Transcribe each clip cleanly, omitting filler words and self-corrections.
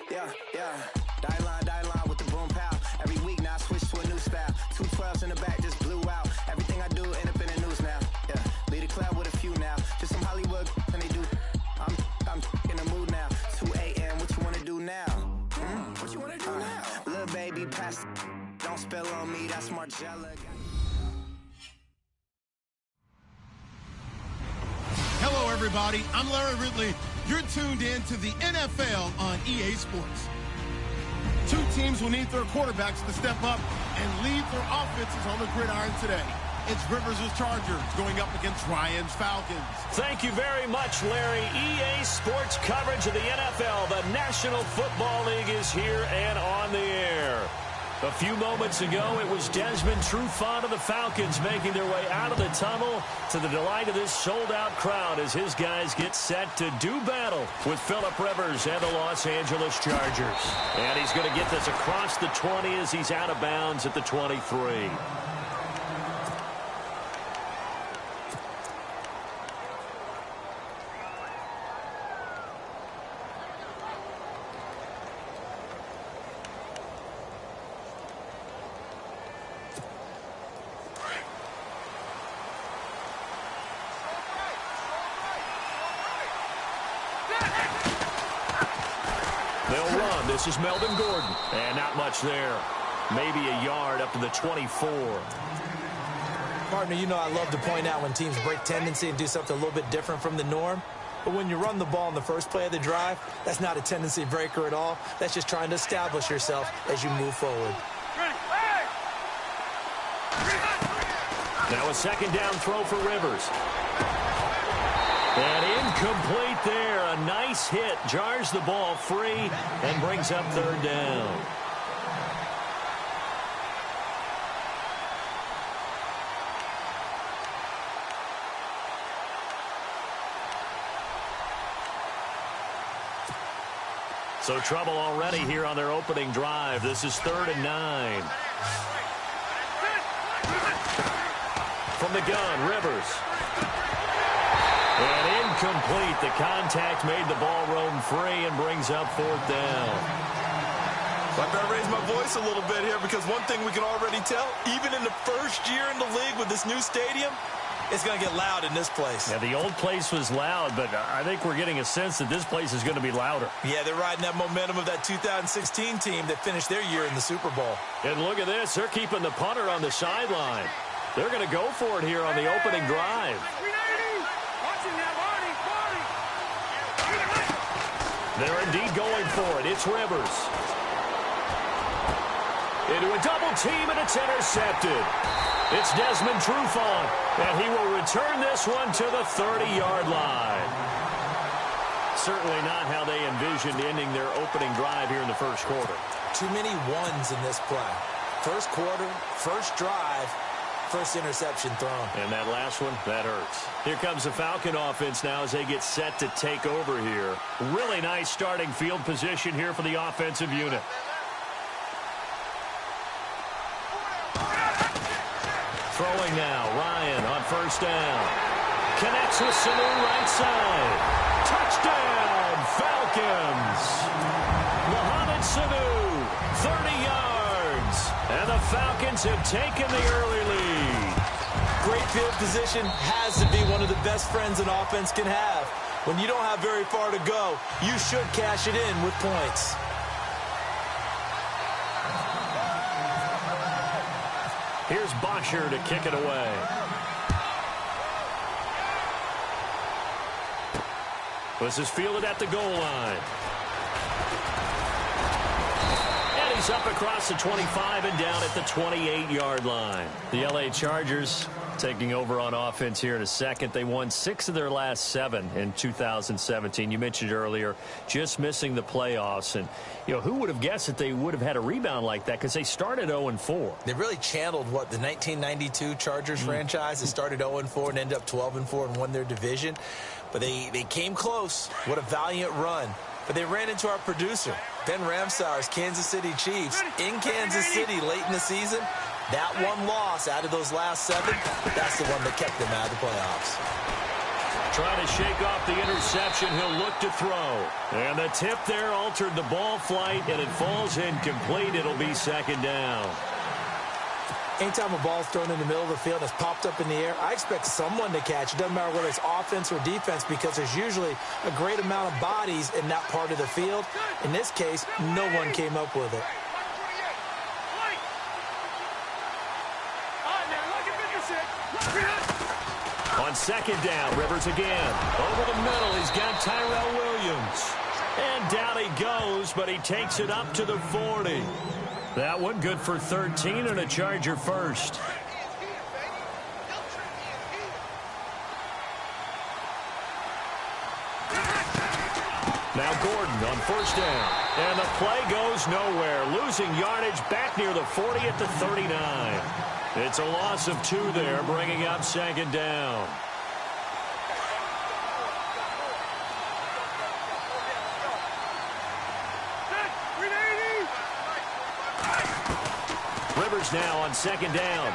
yeah. Die line with the boom pow. Every week now I switch to a new style. 212s in the back just blew out. Everything I do end up in the news now. Yeah, lead a club with a few now. Just some Hollywood and they do. I'm in the mood now. 2 a.m. What you wanna do now? What you wanna do now? Little baby, pass. Don't spill on me. That's Margella. Hello, everybody. I'm Larry Ridley. You're tuned in to the NFL on EA Sports. Two teams will need their quarterbacks to step up and lead their offenses on the gridiron today. It's Rivers' Chargers going up against Ryan's Falcons. Thank you very much, Larry. EA Sports coverage of the NFL. The National Football League is here and on the air. A few moments ago, it was Desmond Trufant of the Falcons making their way out of the tunnel to the delight of this sold-out crowd as his guys get set to do battle with Phillip Rivers and the Los Angeles Chargers. And he's going to get this across the 20 as he's out of bounds at the 23. They'll run. This is Melvin Gordon. And not much there. Maybe a yard up to the 24. Partner, you know I love to point out when teams break tendency and do something a little bit different from the norm. But when you run the ball in the first play of the drive, that's not a tendency breaker at all. That's just trying to establish yourself as you move forward. Now a second down throw for Rivers. And incomplete there. A nice hit. Jars the ball free and brings up third down. So trouble already here on their opening drive. This is 3rd and 9. From the gun, Rivers. And incomplete. The contact made the ball roam free and brings up 4th down. I better raise my voice a little bit here because one thing we can already tell, even in the first year in the league with this new stadium, it's going to get loud in this place. Yeah, the old place was loud, but I think we're getting a sense that this place is going to be louder. Yeah, they're riding that momentum of that 2016 team that finished their year in the Super Bowl. And look at this. They're keeping the punter on the sideline. They're going to go for it here on the opening drive. They're indeed going for it. It's Rivers. Into a double team, and it's intercepted. It's Desmond Trufant, and he will return this one to the 30-yard line. Certainly not how they envisioned ending their opening drive here in the first quarter. Too many ones in this play. First quarter, first drive, first interception thrown. And that last one, that hurts. Here comes the Falcon offense now as they get set to take over here. Really nice starting field position here for the offensive unit. Throwing now, Ryan on first down. Connects with Sanu right side. Touchdown, Falcons. Mohamed Sanu, 30 yards. And the Falcons have taken the early lead. Great field position has to be one of the best friends an offense can have. When you don't have very far to go, you should cash it in with points. Here's Bosher to kick it away. This is fielded at the goal line. And he's up across the 25 and down at the 28-yard line. The L.A. Chargers taking over on offense here in a second. They won 6 of their last 7 in 2017. You mentioned earlier just missing the playoffs. And, you know, who would have guessed that they would have had a rebound like that because they started 0-4. They really channeled what the 1992 Chargers franchise. They started 0-4 and ended up 12-4 and won their division. But they came close. What a valiant run. But they ran into our producer, Ben Ramsauer's Kansas City Chiefs in Kansas City late in the season. That one loss out of those last 7, that's the one that kept them out of the playoffs. Trying to shake off the interception. He'll look to throw. And the tip there altered the ball flight, and it falls incomplete. It'll be second down. Anytime a ball's thrown in the middle of the field and it's popped up in the air, I expect someone to catch. It doesn't matter whether it's offense or defense, because there's usually a great amount of bodies in that part of the field. In this case, no one came up with it. On second down, Rivers again. Over the middle, he's got Tyrell Williams. And down he goes, but he takes it up to the 40. That one good for 13 and a Charger first. Now Gordon on first down. And the play goes nowhere. Losing yardage back near the 40 at the 39. It's a loss of 2 there, bringing up second down. Rivers now on second down.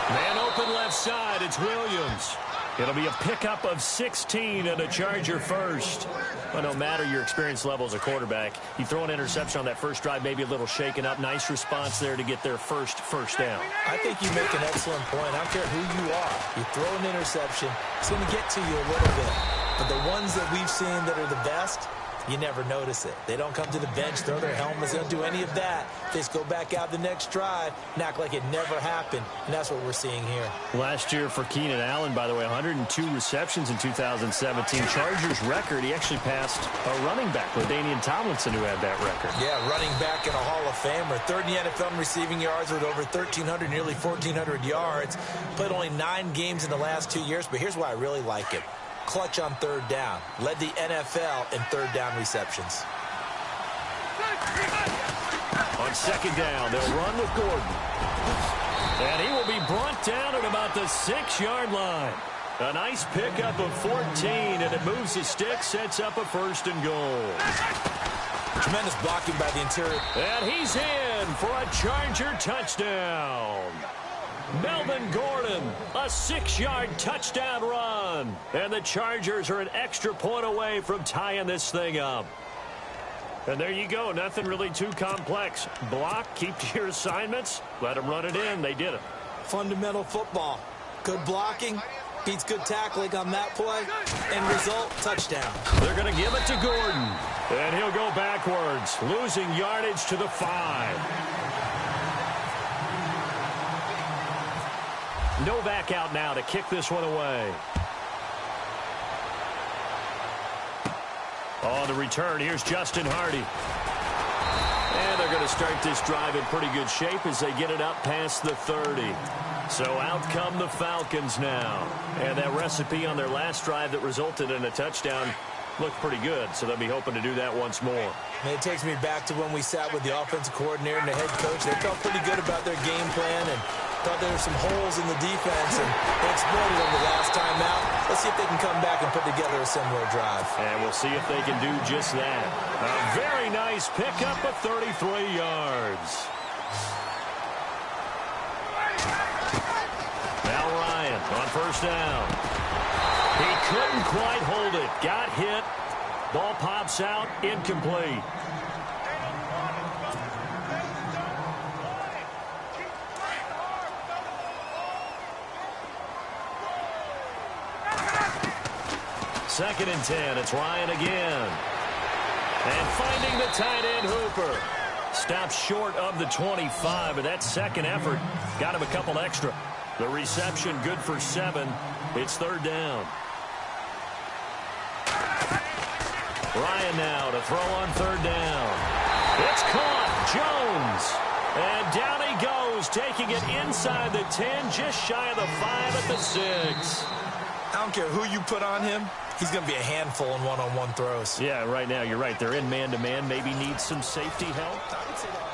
Man open left side, it's Williams. It'll be a pickup of 16 and a Charger first. But no matter your experience level as a quarterback, you throw an interception on that first drive, maybe a little shaken up. Nice response there to get their first down. I think you make an excellent point. I don't care who you are. You throw an interception, it's going to get to you a little bit. But the ones that we've seen that are the best, you never notice it. They don't come to the bench, throw their helmets, they don't do any of that. They just go back out the next drive and act like it never happened. And that's what we're seeing here. Last year for Keenan Allen, by the way, 102 receptions in 2017. Chargers record, he actually passed a running back, LaDainian Tomlinson, who had that record. Yeah, running back and a Hall of Famer. Third in the NFL in receiving yards with over 1,300, nearly 1,400 yards. Played only 9 games in the last 2 years, but here's why I really like him. Clutch on third down. Led the NFL in third down receptions. On second down, they'll run with Gordon. And he will be brought down at about the 6-yard line. A nice pickup of 14, and it moves the stick, sets up a first and goal. Tremendous blocking by the interior. And he's in for a Charger touchdown. Melvin Gordon, a 6-yard touchdown run. And the Chargers are an extra point away from tying this thing up. And there you go. Nothing really too complex. Block, keep to your assignments, let them run it in. They did it. Fundamental football. Good blocking beats good tackling on that play. End result, touchdown. They're going to give it to Gordon. And he'll go backwards, losing yardage to the 5. Novak out now to kick this one away. On the return, here's Justin Hardy. And they're going to start this drive in pretty good shape as they get it up past the 30. So out come the Falcons now. And that recipe on their last drive that resulted in a touchdown looked pretty good, so they'll be hoping to do that once more. And it takes me back to when we sat with the offensive coordinator and the head coach. They felt pretty good about their game plan and thought there were some holes in the defense, and they exploited them the last time out. Let's see if they can come back and put together a similar drive. And we'll see if they can do just that. A very nice pickup of 33 yards. Now Ryan on first down. He couldn't quite hold it. Got hit. Ball pops out. Incomplete. Second and 10. It's Ryan again. And finding the tight end Hooper. Stops short of the 25, but that second effort got him a couple extra. The reception good for 7. It's third down. Ryan now to throw on third down. It's caught. Jones. And down he goes, taking it inside the 10, just shy of the 5 at the 6. I don't care who you put on him. He's going to be a handful in one-on-one throws. Yeah, right now, you're right. They're in man-to-man. Maybe need some safety help. I would say that.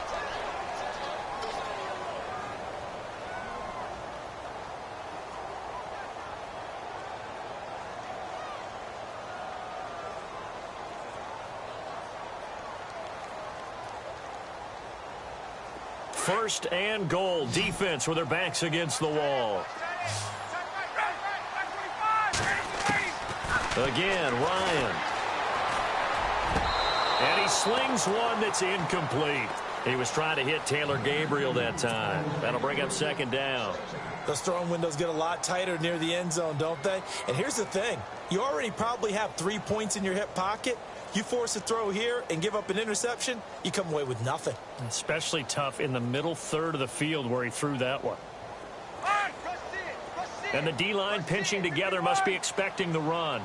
First and goal. Defense with their backs against the wall. Again, Ryan. And he slings one that's incomplete. He was trying to hit Taylor Gabriel that time. That'll bring up second down. Those throwing windows get a lot tighter near the end zone, don't they? And here's the thing. You already probably have 3 points in your hip pocket. You force a throw here and give up an interception, you come away with nothing. Especially tough in the middle third of the field where he threw that one. And the D-line pinching together must be expecting the run.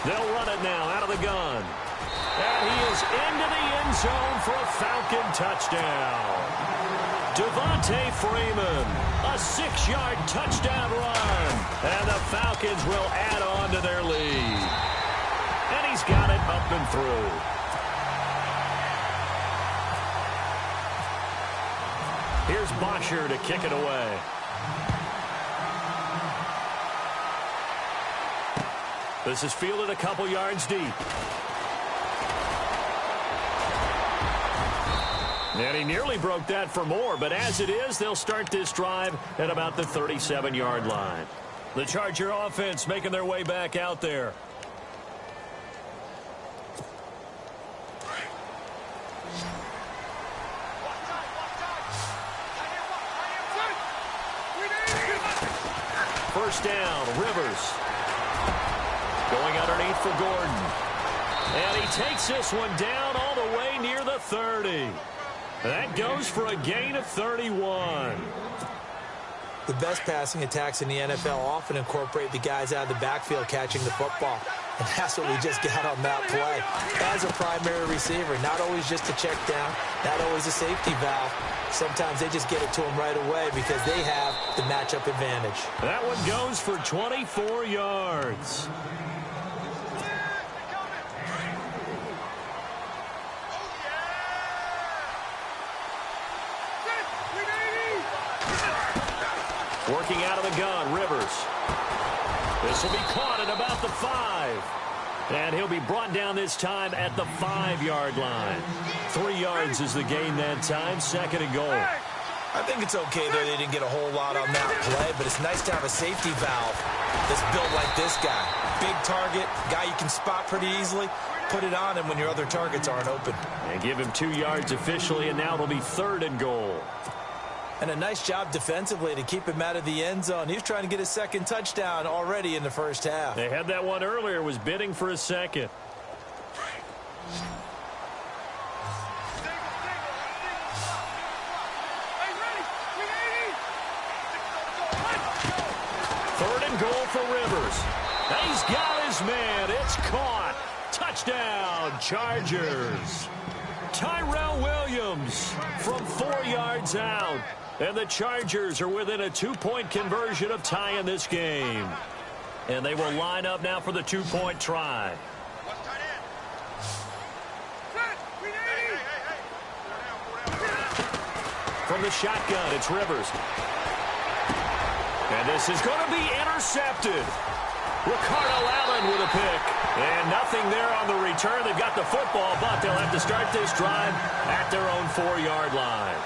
They'll run it now out of the gun. And he is into the end zone for a Falcon touchdown. Devontae Freeman, a 6-yard touchdown run. And the Falcons will add on to their lead. And he's got it up and through. Here's Bosher to kick it away. This is fielded a couple yards deep. And he nearly broke that for more, but as it is, they'll start this drive at about the 37-yard line. The Charger offense making their way back out there. First down, Rivers. Going underneath for Gordon. And he takes this one down all the way near the 30. That goes for a gain of 31. The best passing attacks in the NFL often incorporate the guys out of the backfield catching the football. And that's what we just got on that play. As a primary receiver, not always just a check down, not always a safety valve. Sometimes they just get it to them right away because they have the matchup advantage. That one goes for 24 yards. Working out of the gun, Rivers. This will be caught at about the 5. And he'll be brought down this time at the 5-yard line. 3 yards is the gain that time, second and goal. I think it's okay, though, they didn't get a whole lot on that play, but it's nice to have a safety valve that's built like this guy. Big target, guy you can spot pretty easily. Put it on him when your other targets aren't open. And give him 2 yards officially, and now it'll be third and goal. And a nice job defensively to keep him out of the end zone. He was trying to get his second touchdown already in the first half. They had that one earlier, was bidding for a second. Third and goal for Rivers. He's got his man. It's caught. Touchdown, Chargers. Tyrell Williams from 4 yards out. And the Chargers are within a 2-point conversion of tying this game. And they will line up now for the 2-point try. From the shotgun, it's Rivers. And this is going to be intercepted. Ricardo Allen with a pick. And nothing there on the return. They've got the football, but they'll have to start this drive at their own 4-yard line.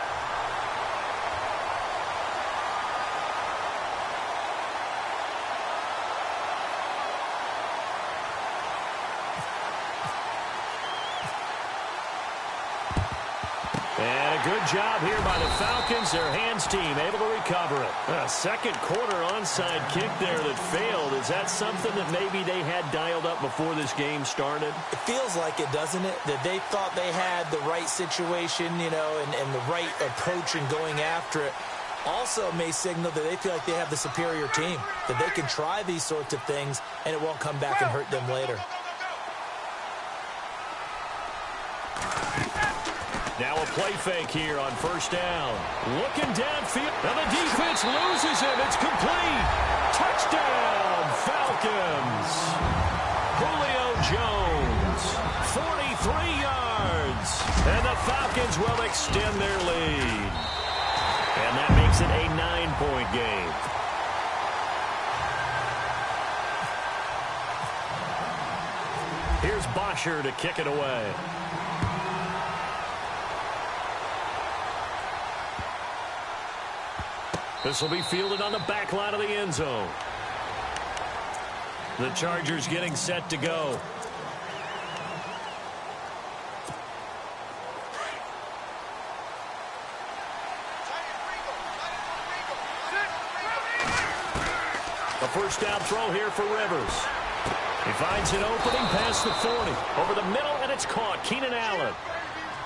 And a good job here by the Falcons. Their hands team able to recover it. A second quarter onside kick there that failed. Is that something that maybe they had dialed up before this game started? It feels like it, doesn't it? That they thought they had the right situation, you know, and the right approach in going after it. Also may signal that they feel like they have the superior team, that they can try these sorts of things and it won't come back and hurt them later. Now a play fake here on first down. Looking downfield. And the defense loses him. It's complete. Touchdown, Falcons. Julio Jones, 43 yards. And the Falcons will extend their lead. And that makes it a 9-point game. Here's Bosher to kick it away. This will be fielded on the back line of the end zone. The Chargers getting set to go. A first down throw here for Rivers. He finds an opening past the 40. Over the middle, and it's caught. Keenan Allen.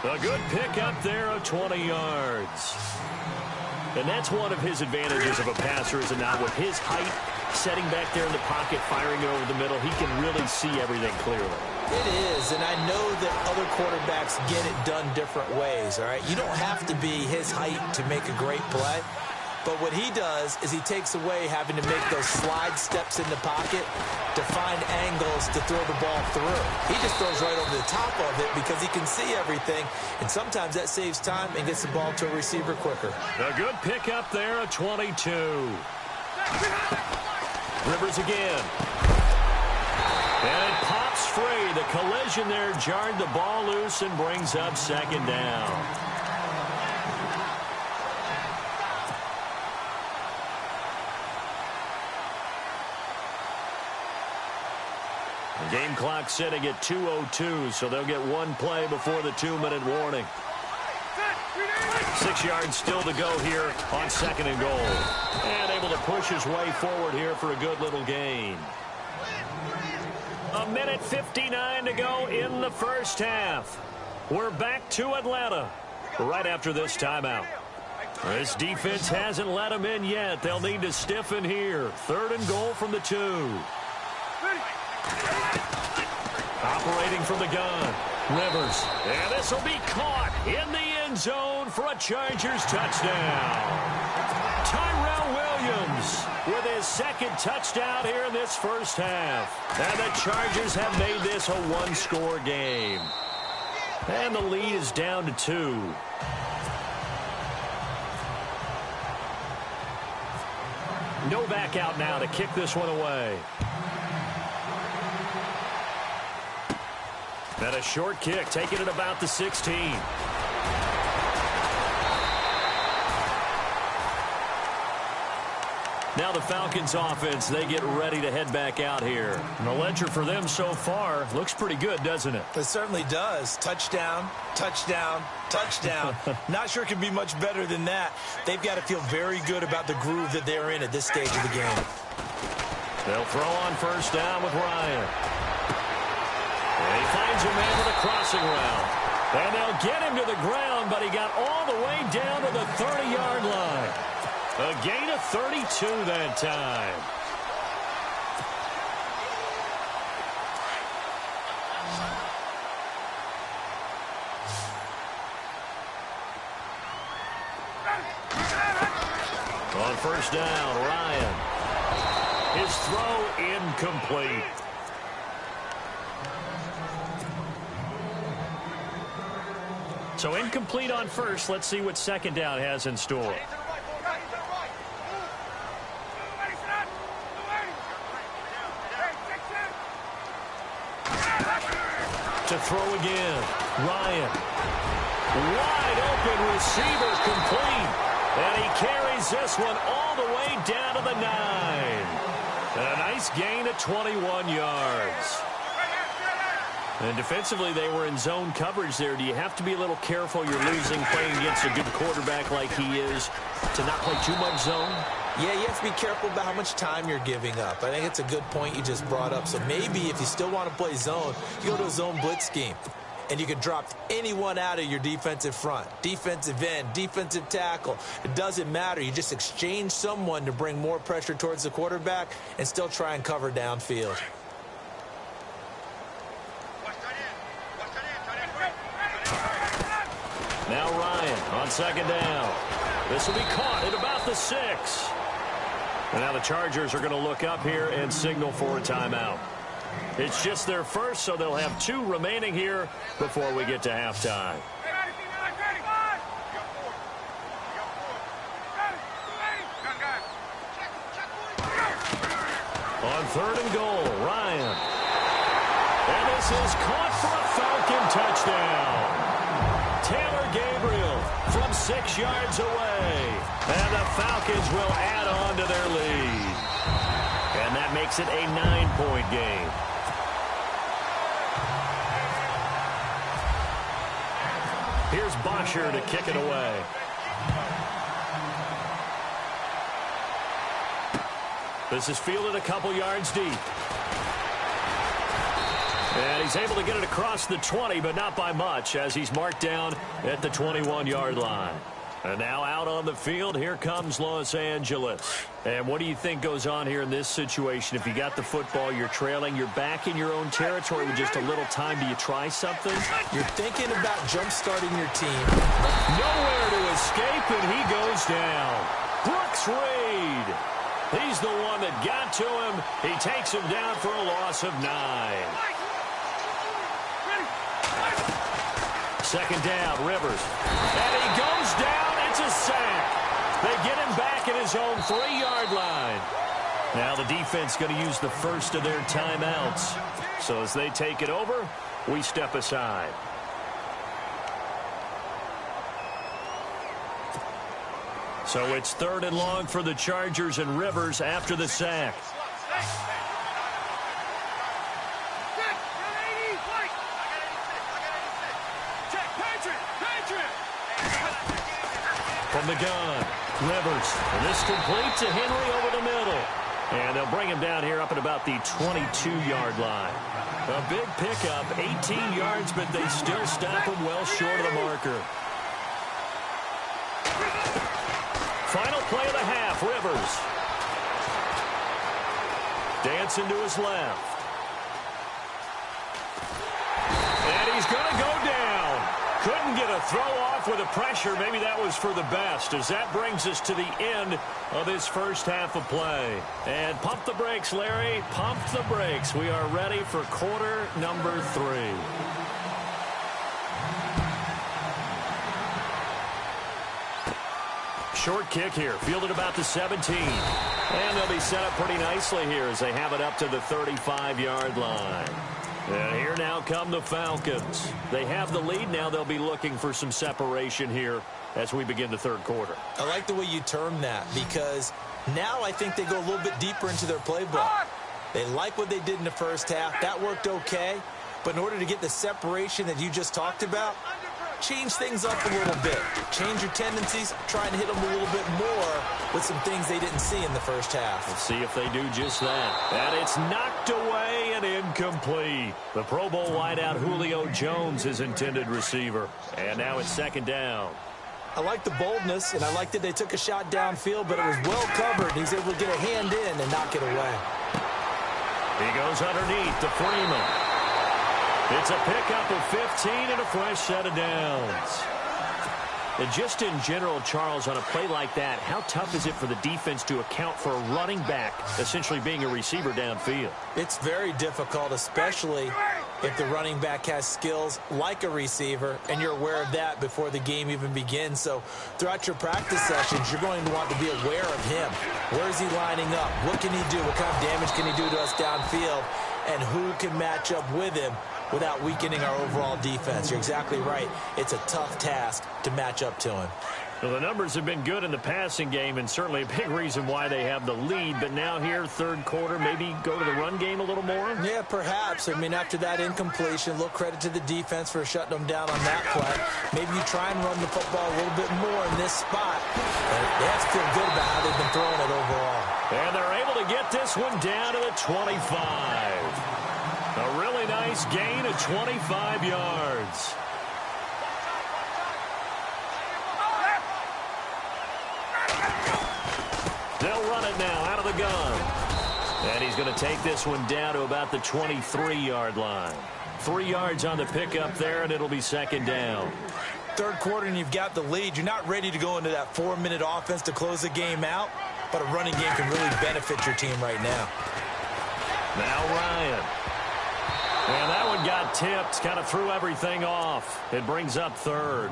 A good pick up there of 20 yards. And that's one of his advantages of a passer, is it not? With his height, setting back there in the pocket, firing it over the middle, he can really see everything clearly. It is, and I know that other quarterbacks get it done different ways, all right? You don't have to be his height to make a great play. But what he does is he takes away having to make those slide steps in the pocket to find angles to throw the ball through. He just throws right over the top of it because he can see everything, and sometimes that saves time and gets the ball to a receiver quicker. A good pick up there, a 22. Rivers again. And it pops free. The collision there jarred the ball loose and brings up second down. The game clock sitting at 2:02, so they'll get one play before the 2-minute warning. 6 yards still to go here on second and goal. And able to push his way forward here for a good little gain. 1:59 to go in the first half. We're back to Atlanta right after this timeout. This defense hasn't let them in yet. They'll need to stiffen here. 3rd and goal from the 2. Operating from the gun, Rivers. And this will be caught in the end zone for a Chargers touchdown. Tyrell Williams with his 2nd touchdown here in this first half. And the Chargers have made this a one-score game. And the lead is down to 2. No back out now to kick this one away. And a short kick, taking it about the 16. Now the Falcons offense, they get ready to head back out here. And the ledger for them so far looks pretty good, doesn't it? It certainly does. Touchdown, touchdown, touchdown. Not sure it can be much better than that. They've got to feel very good about the groove that they're in at this stage of the game. They'll throw on first down with Ryan. And he finds a man with a crossing route. And they'll get him to the ground, but he got all the way down to the 30-yard line. A gain of 32 that time. On first down, Ryan. His throw incomplete. So incomplete on first. Let's see what second down has in store. To throw again, Ryan. Wide open receiver, complete. And he carries this one all the way down to the 9. And a nice gain of 21 yards. And defensively, they were in zone coverage there. Do you have to be a little careful? You're losing playing against a good quarterback like he is to not play too much zone? Yeah, you have to be careful about how much time you're giving up. I think it's a good point you just brought up. So maybe if you still want to play zone, you go to a zone blitz scheme. And you can drop anyone out of your defensive front. Defensive end, defensive tackle. It doesn't matter. You just exchange someone to bring more pressure towards the quarterback and still try and cover downfield. Now Ryan on second down. This will be caught at about the 6. And now the Chargers are going to look up here and signal for a timeout. It's just their first, so they'll have 2 remaining here before we get to halftime. On 3rd and goal, Ryan. And this is caught for a Falcon touchdown. Taylor Gabriel from 6 yards away. And the Falcons will add on to their lead. And that makes it a 9-point game. Here's Bosher to kick it away. This is fielded a couple yards deep. And he's able to get it across the 20, but not by much, as he's marked down at the 21-yard line. And now out on the field, here comes Los Angeles. And what do you think goes on here in this situation? If you got the football, you're trailing, you're back in your own territory with just a little time. Do you try something? You're thinking about jump-starting your team. Nowhere to escape, and he goes down. Brooks Reed. He's the one that got to him. He takes him down for a loss of 9. Second down, Rivers. And he goes down. It's a sack. They get him back at his own 3-yard line. Now the defense going to use the first of their timeouts. So as they take it over, we step aside. So it's 3rd and long for the Chargers, and Rivers after the sack. From the gun, Rivers. And this complete to Henry over the middle. And they'll bring him down here up at about the 22-yard line. A big pickup, 18 yards, but they still stop him well short of the marker. Final play of the half, Rivers. Dancing to his left. And he's going to go down. Couldn't get a throw off with the pressure. Maybe that was for the best, as that brings us to the end of this first half of play. And pump the brakes, Larry. Pump the brakes. We are ready for quarter number 3. Short kick here, fielded about the 17. And they'll be set up pretty nicely here as they have it up to the 35-yard line. And here now come the Falcons. They have the lead. Now they'll be looking for some separation here as we begin the third quarter. I like the way you term that, because now I think they go a little bit deeper into their playbook. They like what they did in the first half. That worked okay. But in order to get the separation that you just talked about, change things up a little bit. Change your tendencies. Try and hit them a little bit more with some things they didn't see in the first half. Let's see if they do just that. And it's knocked away and incomplete. The Pro Bowl wideout Julio Jones, his intended receiver. And now it's second down. I like the boldness, and I like that they took a shot downfield, but it was well covered. He's able to get a hand in and knock it away. He goes underneath to Freeman. It's a pickup of 15 and a fresh set of downs. And just in general, Charles, on a play like that, how tough is it for the defense to account for a running back essentially being a receiver downfield? It's very difficult, especially if the running back has skills like a receiver, and you're aware of that before the game even begins. So throughout your practice sessions, you're going to want to be aware of him. Where is he lining up? What can he do? What kind of damage can he do to us downfield? And who can match up with him without weakening our overall defense? You're exactly right. It's a tough task to match up to him. Well, the numbers have been good in the passing game, and certainly a big reason why they have the lead. But now here, third quarter, maybe go to the run game a little more? Yeah, perhaps. I mean, after that incompletion, a little credit to the defense for shutting them down on that play. Maybe you try and run the football a little bit more in this spot. But they have to feel good about how they've been throwing it overall. And they're able to get this one down to the 25. A really nice gain of 25 yards. They'll run it now out of the gun. And he's going to take this one down to about the 23-yard line. 3 yards on the pickup there, and it'll be second down. Third quarter, and you've got the lead. You're not ready to go into that 4-minute offense to close the game out, but a running game can really benefit your team right now. Now Ryan. And that one got tipped, kind of threw everything off. It brings up third.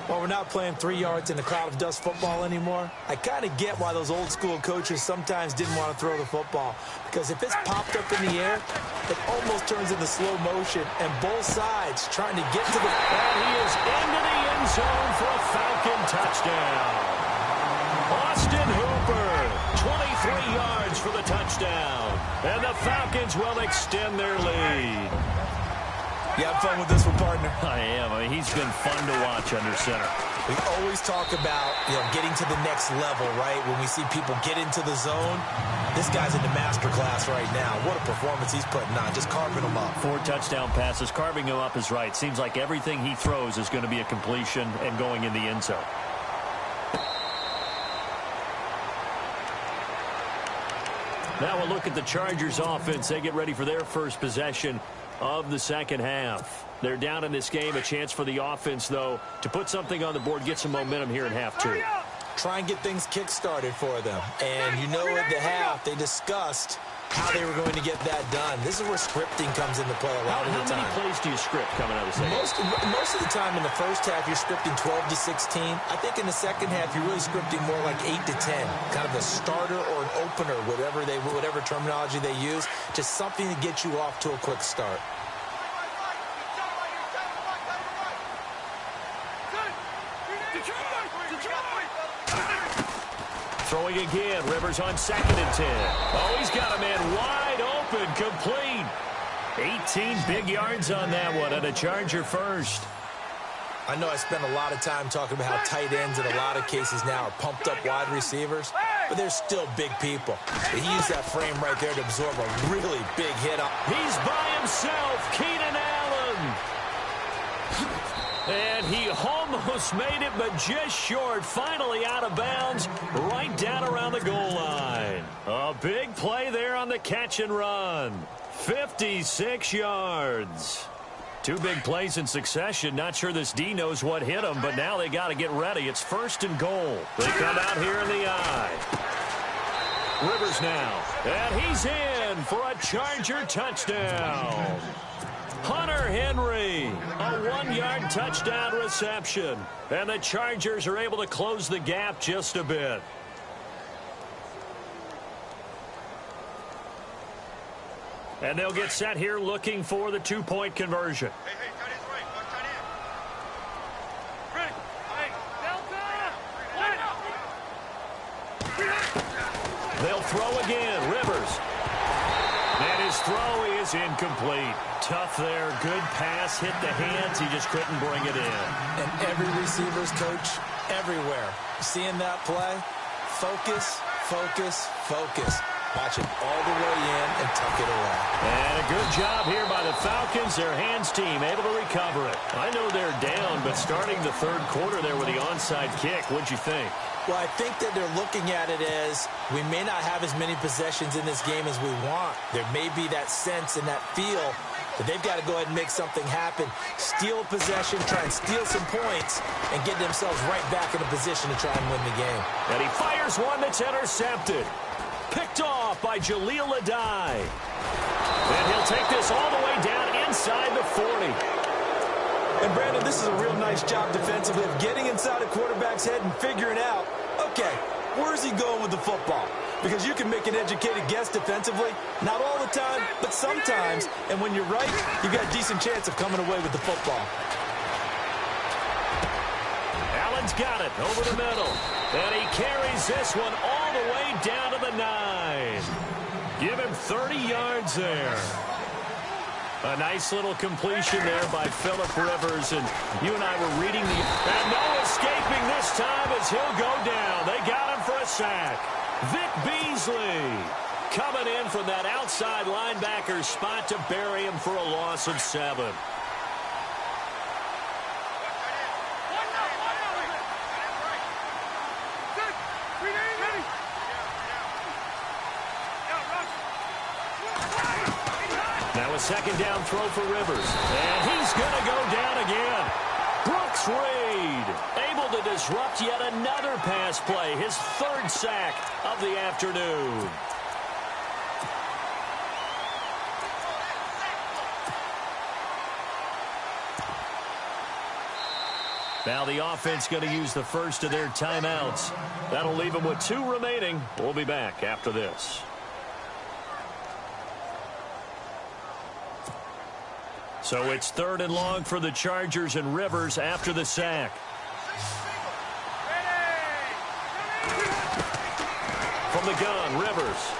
Well, we're not playing 3 yards in a cloud of dust football anymore. I kind of get why those old school coaches sometimes didn't want to throw the football, because if it's popped up in the air, it almost turns into slow motion, and both sides trying to get to the... And he is into the end zone for a Falcon touchdown. Austin Hooper, 3 yards for the touchdown. And the Falcons will extend their lead. You have fun with this one, partner? I am. I mean, he's been fun to watch under center. We always talk about, getting to the next level, right? When we see people get into the zone, this guy's in the master class right now. What a performance he's putting on, just carving them up. 4 touchdown passes. Carving him up is right. Seems like everything he throws is going to be a completion and going in the end zone. Now we'll look at the Chargers offense. They get ready for their first possession of the second half. They're down in this game. A chance for the offense, though, to put something on the board, get some momentum here in half 2. Try and get things kick-started for them. And at the half, they discussed how they were going to get that done. This is where scripting comes into play a lot of the time. How many plays do you script coming out of the second? Most of the time in the first half, you're scripting 12 to 16. I think in the second half, you're really scripting more like 8 to 10. Kind of a starter or an opener, whatever terminology they use. Just something to get you off to a quick start. Throwing again. Rivers on 2nd and 10. Oh, he's got a man wide open, complete. 18 big yards on that one, and a Charger first. I know I spent a lot of time talking about how tight ends in a lot of cases now are pumped up wide receivers, but they're still big people. He used that frame right there to absorb a really big hit. He's by himself, Keenan Allen. And he almost made it, but just short. Finally out of bounds, right down around the goal line. A big play there on the catch and run. 56 yards. 2 big plays in succession. Not sure this D knows what hit him, but now they got to get ready. It's 1st and goal. They come out here in the eye. Rivers now. And he's in for a Charger touchdown. Hunter Henry, a 1-yard touchdown reception. And the Chargers are able to close the gap just a bit. And they'll get set here looking for the 2-point conversion. They'll throw again. Rivers. And his throw is incomplete. Tough there. Good pass. Hit the hands. He just couldn't bring it in. And every receiver's coach everywhere. Seeing that play, focus, focus, focus. Watch it all the way in and tuck it away. And a good job here by the Falcons. Their hands team able to recover it. I know they're down, but starting the 3rd quarter there with the onside kick, what'd you think? Well, I think that they're looking at it as we may not have as many possessions in this game as we want. There may be that sense and that feel that they've got to go ahead and make something happen. Steal possession, try and steal some points, and get themselves right back in a position to try and win the game. And he fires one that's intercepted. Picked off by Jaleel Adai. And he'll take this all the way down inside the 40. And, Brandon, this is a real nice job defensively of getting inside a quarterback's head and figuring out, okay, where's he going with the football? Because you can make an educated guess defensively, not all the time, but sometimes. And when you're right, you've got a decent chance of coming away with the football. Allen's got it over the middle. And he carries this one all the way down to the 9. Give him 30 yards there. A nice little completion there by Phillip Rivers. And you and I were reading the... And no escaping this time as he'll go down. They got him for a sack. Vic Beasley coming in from that outside linebacker spot to bury him for a loss of 7. Now a 2nd down throw for Rivers. And he's going to go down again. Brooks Reed able to disrupt yet another pass play. His 3rd sack of the afternoon. Now the offense going to use the first of their timeouts. That'll leave them with 2 remaining. We'll be back after this. So it's 3rd and long for the Chargers, and Rivers after the sack. From From the gun, Rivers.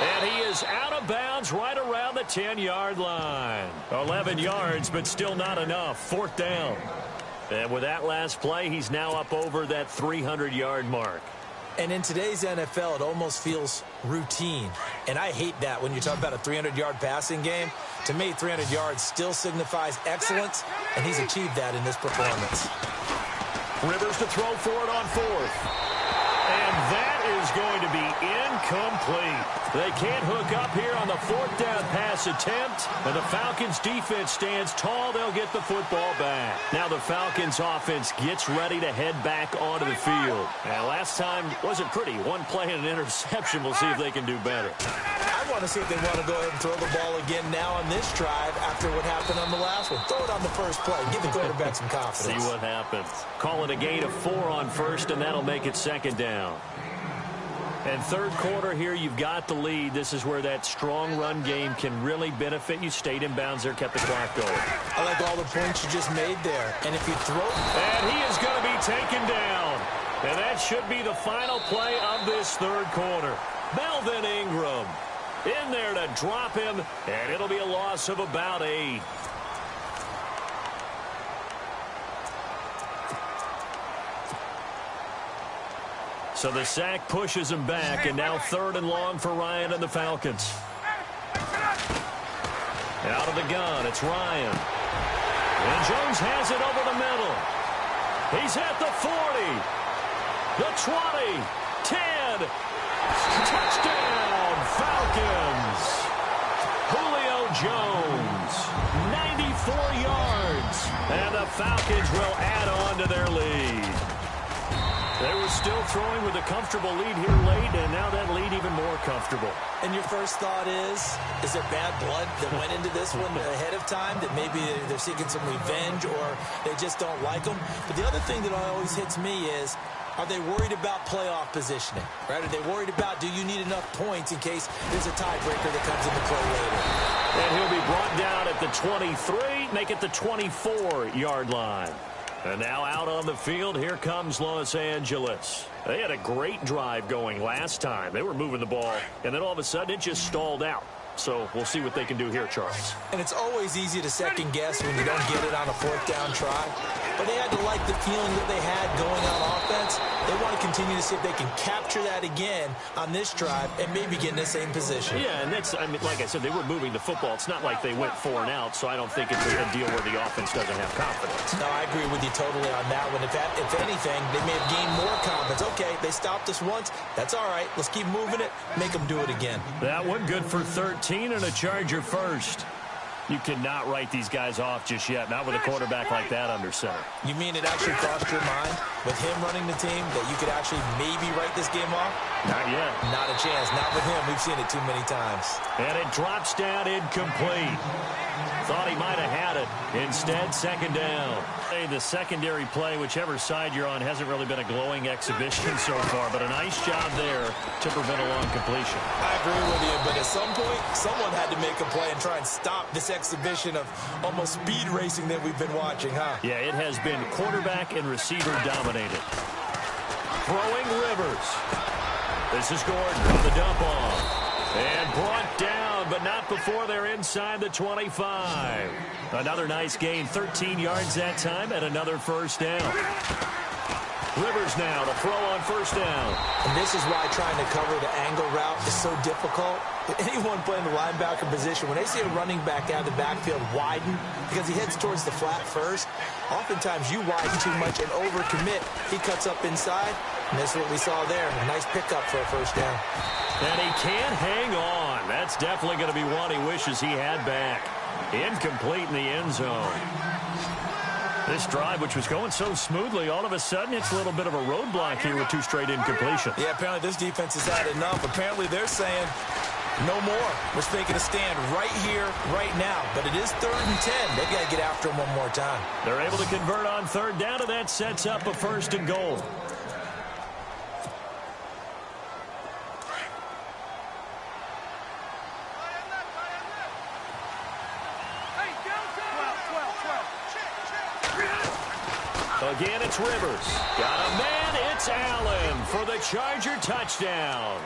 And he is out of bounds right around the 10-yard line. 11 yards, but still not enough. 4th down. And with that last play, he's now up over that 300-yard mark. And in today's NFL, it almost feels routine. And I hate that when you talk about a 300-yard passing game. To me, 300 yards still signifies excellence, and he's achieved that in this performance. Rivers to throw for it on 4th. And that is going to be incomplete. They can't hook up here on the 4th down pass attempt. And the Falcons defense stands tall. They'll get the football back. Now the Falcons offense gets ready to head back onto the field. And last time wasn't pretty. One play and an interception. We'll see if they can do better. I want to see if they want to go ahead and throw the ball again now on this drive after what happened on the last one. Throw it on the first play. Give the quarterback some confidence. See what happens. Call it a gain of 4 on 1st, and that'll make it 2nd down. And 3rd quarter here, you've got the lead. This is where that strong run game can really benefit you. Stayed in bounds there, kept the clock going. I like all the points you just made there. And if you throw... And he is going to be taken down. And that should be the final play of this 3rd quarter. Melvin Ingram in there to drop him, and it'll be a loss of about 8. So the sack pushes him back, and now 3rd and long for Ryan and the Falcons. Out of the gun, it's Ryan. And Jones has it over the middle. He's at the 40, the 20, 10. Touchdown, Falcons. Julio Jones, 94 yards. And the Falcons will add on to their lead. They were still throwing with a comfortable lead here late, and now that lead even more comfortable. And your first thought is there bad blood that went into this one ahead of time, that maybe they're seeking some revenge or they just don't like them? But the other thing that always hits me is, are they worried about playoff positioning? Right? Are they worried about, do you need enough points in case there's a tiebreaker that comes into play later? And he'll be brought down at the 23, make it the 24-yard line. And now out on the field, here comes Los Angeles. They had a great drive going last time. They were moving the ball, and then all of a sudden it just stalled out. So we'll see what they can do here, Charles. And it's always easy to second guess when you don't get it on a 4th down try. But they had to like the feeling that they had going on offense. They want to continue to see if they can capture that again on this drive and maybe get in the same position. Yeah, and that's, I mean, like I said, they were moving the football. It's not like they went 4 and out, so I don't think it's a deal where the offense doesn't have confidence. No, I agree with you totally on that one. If anything, they may have gained more confidence. Okay, they stopped us once. That's all right. Let's keep moving it. Make them do it again. That one good for 13 and a Charger first. You cannot write these guys off just yet, not with a quarterback like that under center. You mean it actually crossed your mind with him running the team that you could actually maybe write this game off? Not yet. Not a chance. Not with him. We've seen it too many times. And it drops down incomplete. Thought he might have had it. Instead, 2nd down. Hey, the secondary play, whichever side you're on, hasn't really been a glowing exhibition so far, but a nice job there to prevent a long completion. I agree with you, but at some point, someone had to make a play and try and stop this exhibition of almost speed racing that we've been watching, huh? Yeah, it has been quarterback and receiver dominated. Throwing Rivers. This is Gordon on the dump off. And brought down, but not before they're inside the 25. Another nice gain, 13 yards that time, and another 1st down. Rivers now to throw on 1st down. And this is why trying to cover the angle route is so difficult. Anyone playing the linebacker position, when they see a running back out of the backfield widen because he heads towards the flat first, oftentimes you widen too much and overcommit. He cuts up inside, and that's what we saw there. A nice pickup for a 1st down. And he can't hang on. That's definitely going to be one he wishes he had back. Incomplete in the end zone. This drive, which was going so smoothly, all of a sudden it's a little bit of a roadblock here with 2 straight incompletions. Yeah, apparently this defense has had enough. Apparently they're saying no more. We're making a stand right here, right now. But it is 3rd and 10. They've got to get after him one more time. They're able to convert on 3rd down, and that sets up a 1st and goal. Again, it's Rivers. Got a man. It's Allen for the Charger touchdown.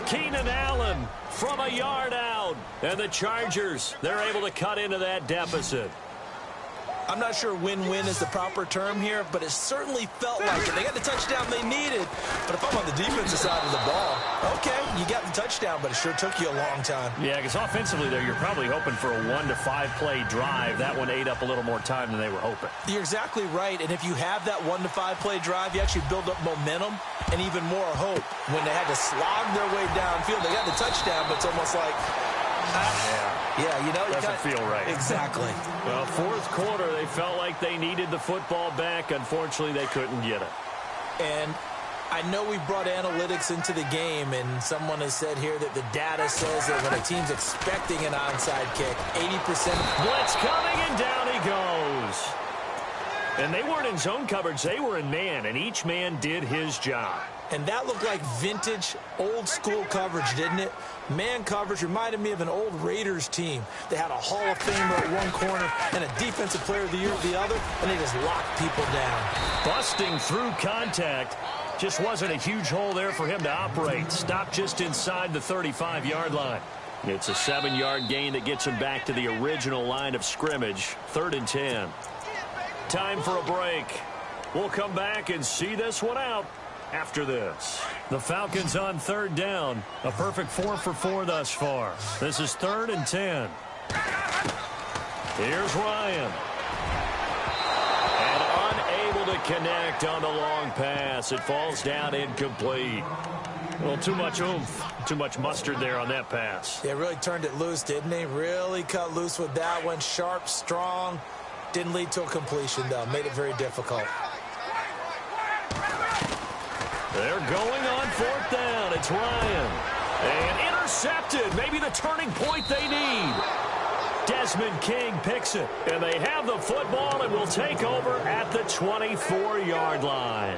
Keenan Allen from a yard out. And the Chargers, they're able to cut into that deficit. I'm not sure win-win is the proper term here, but it certainly felt like it. They got the touchdown they needed, but if I'm on the defensive side of the ball, okay, you got the touchdown, but it sure took you a long time. Yeah, because offensively there, you're probably hoping for a 1 to 5 play drive. That one ate up a little more time than they were hoping. You're exactly right, and if you have that 1 to 5 play drive, you actually build up momentum and even more hope. When they had to slog their way downfield, they got the touchdown, but it's almost like, yeah, you know, doesn't feel right. Exactly. Well, fourth quarter, they felt like they needed the football back. Unfortunately, they couldn't get it. And I know we brought analytics into the game, and someone has said here that the data says that when a team's expecting an onside kick, 80%. Blitz coming, and down he goes. And they weren't in zone coverage. They were in man, and each man did his job. And that looked like vintage, old-school coverage, didn't it? Man coverage reminded me of an old Raiders team. They had a Hall of Famer at one corner and a Defensive Player of the Year at the other, and they just locked people down. Busting through contact. Just wasn't a huge hole there for him to operate. Stopped just inside the 35-yard line. It's a 7-yard gain that gets him back to the original line of scrimmage. 3rd and 10. Time for a break. We'll come back and see this one out after this. The Falcons on 3rd down. A perfect 4 for 4 thus far. This is 3rd and 10. Here's Ryan. And unable to connect on the long pass. It falls down incomplete. Well, too much oomph. Too much mustard there on that pass. Yeah, really turned it loose, didn't he? Really cut loose with that one. Sharp, strong. Didn't lead to a completion, though. Made it very difficult. They're going on 4th down. It's Ryan. And intercepted. Maybe the turning point they need. Desmond King picks it. And they have the football and will take over at the 24-yard line.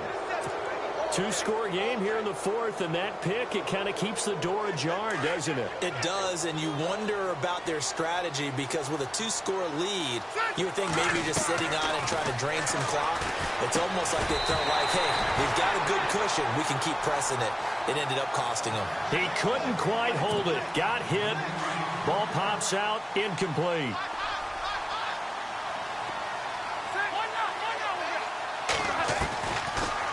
2-score game here in the 4th, and that pick, it kind of keeps the door ajar, doesn't it? It does, and you wonder about their strategy because with a 2-score lead, you would think maybe just sitting on it and trying to drain some clock. It's almost like they felt like, hey, we've got a good cushion. We can keep pressing it. It ended up costing them. He couldn't quite hold it. Got hit. Ball pops out. Incomplete.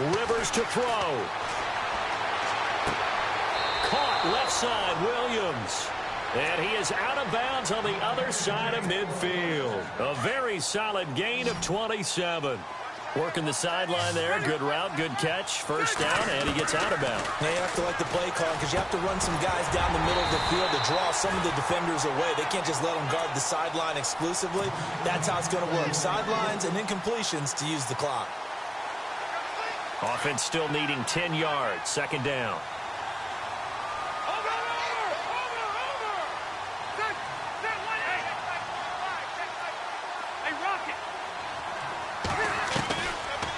Rivers to throw. Caught left side, Williams. And he is out of bounds on the other side of midfield. A very solid gain of 27. Working the sideline there. Good route, good catch. First down, and he gets out of bounds. Now you have to like the play call because you have to run some guys down the middle of the field to draw some of the defenders away. They can't just let them guard the sideline exclusively. That's how it's going to work. Sidelines and incompletions to use the clock. Offense still needing 10 yards. 2nd down.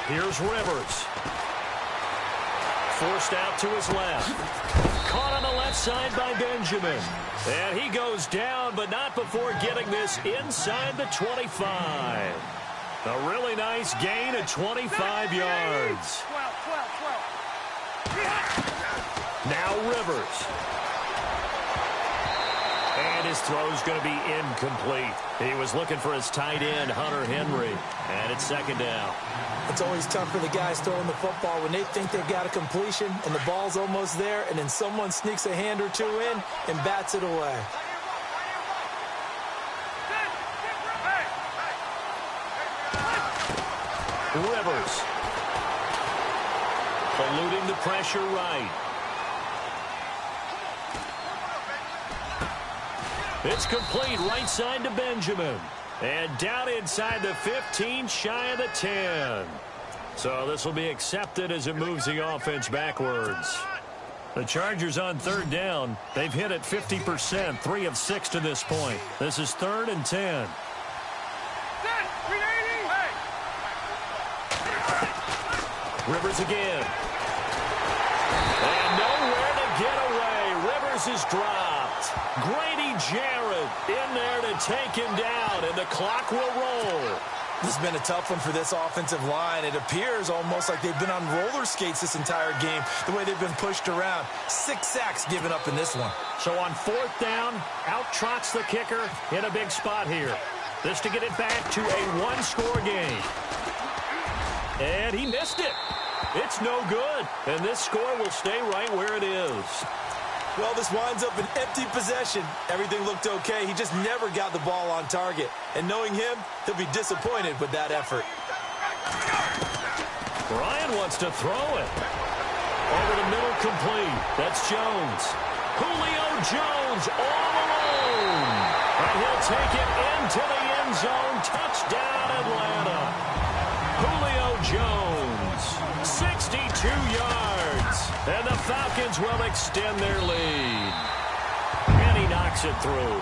Here's Rivers. Forced out to his left. Caught on the left side by Benjamin. And he goes down, but not before getting this inside the 25. A really nice gain of 25 yards. Now Rivers. And his throw's going to be incomplete. He was looking for his tight end, Hunter Henry. And it's 2nd down. It's always tough for the guys throwing the football when they think they've got a completion and the ball's almost there, and then someone sneaks a hand or two in and bats it away. Rivers. Eluding the pressure right. It's complete right side to Benjamin. And down inside the 15, shy of the 10. So this will be accepted as it moves the offense backwards. The Chargers on 3rd down. They've hit it 50%, 3 of 6 to this point. This is 3rd and 10. Rivers again. And nowhere to get away. Rivers is dropped. Grady Jarrett in there to take him down, and the clock will roll. This has been a tough one for this offensive line. It appears almost like they've been on roller skates this entire game, the way they've been pushed around. 6 sacks given up in this one. So on 4th down, out trots the kicker in a big spot here. This to get it back to a 1-score game. And he missed it. It's no good. And this score will stay right where it is. Well, this winds up an empty possession. Everything looked okay. He just never got the ball on target. And knowing him, he'll be disappointed with that effort. Ryan wants to throw it. Over the middle, complete. That's Jones. Julio Jones all alone. And he'll take it into the end zone. Touchdown, Atlanta. Julio Jones, 62 yards. And the Falcons will extend their lead. And he knocks it through.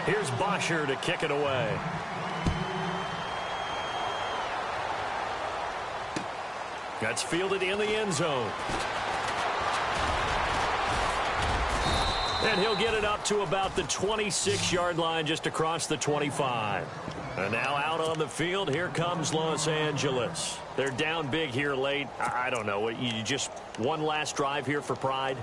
Here's Bosher to kick it away. That's fielded in the end zone. And he'll get it up to about the 26-yard line, just across the 25. And now out on the field, here comes Los Angeles. They're down big here late. I don't know. You just one last drive here for pride?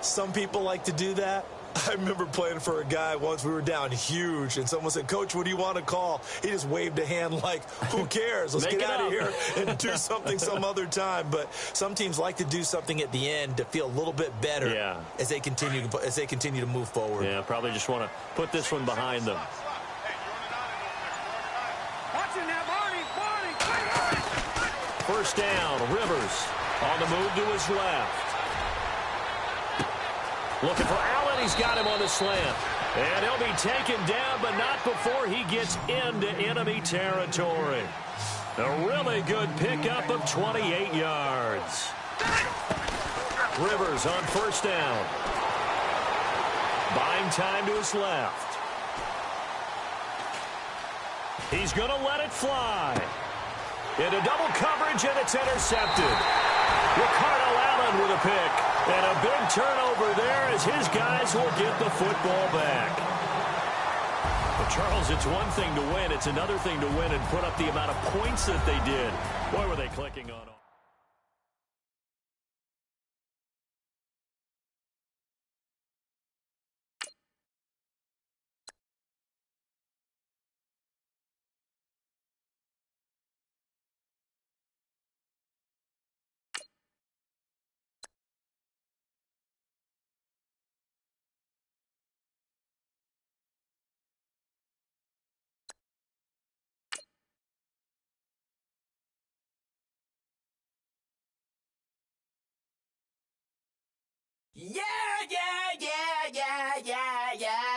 Some people like to do that. I remember playing for a guy once. We were down huge, and someone said, "Coach, what do you want to call?" He just waved a hand like, who cares? Let's get out of here and do something some other time. But some teams like to do something at the end to feel a little bit better as they continue to move forward. Yeah, probably just want to put this one behind them. First down, Rivers on the move to his left. Looking for Allen. He's got him on the slant. And he'll be taken down, but not before he gets into enemy territory. A really good pickup of 28 yards. Rivers on first down. Buying time to his left. He's going to let it fly. Into double coverage, and it's intercepted. Ricardo Allen with a pick. And a big turnover there as his guys will get the football back. But Charles, it's one thing to win. It's another thing to win and put up the amount of points that they did. Boy, were they clicking on. Yeah, yeah, yeah, yeah, yeah, yeah.